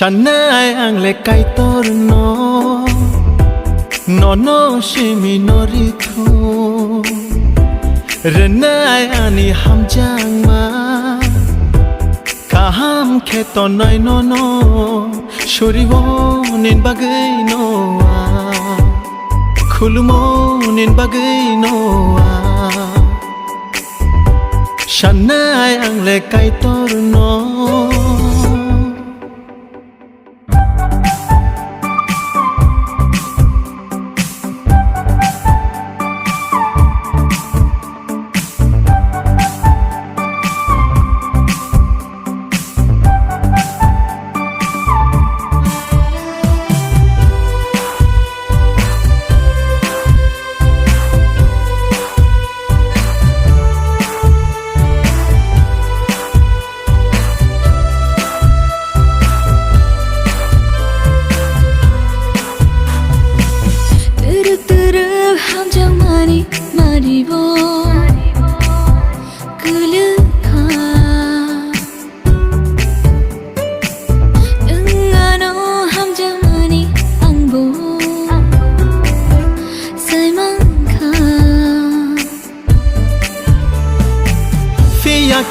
Shanai ang lekay torno Nono shimi norito Renai ani hamjang ma Kaham ketonai nono Shuriwo nin bagay noa Khulumo nin bagay noa Shanai ang lekay torno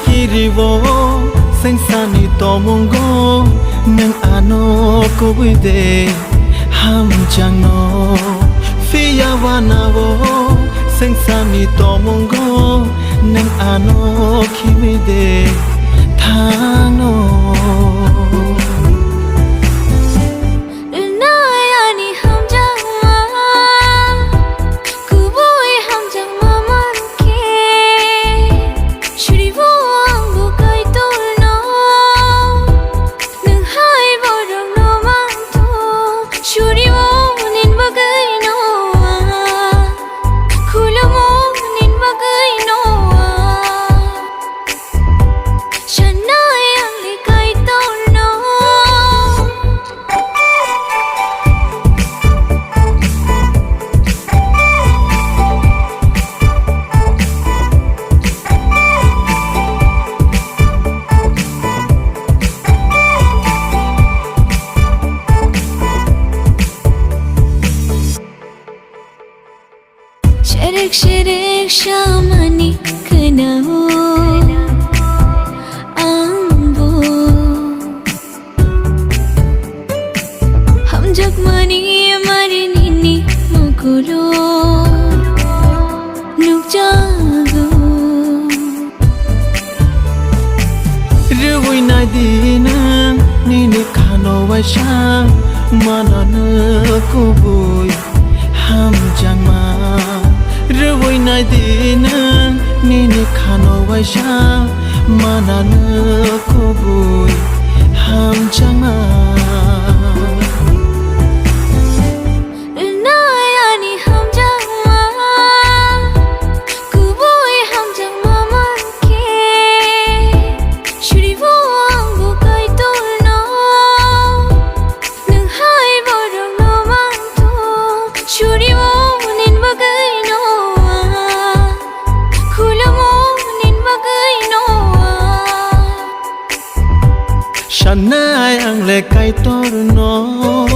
Kiriwo sengsani tomongo nang ano ko wide hamjang no fiya wanawo sengsani tomongo nang ano kiwide thano Shirik shamani kenao ambo hamjak mani marinini mokolo nukjago ruwai na dina nini khano waisha manana kubui hamjang ma Ruwai na dina nini khano waisha manana kubui hamjang ma Shanai ang lekay torno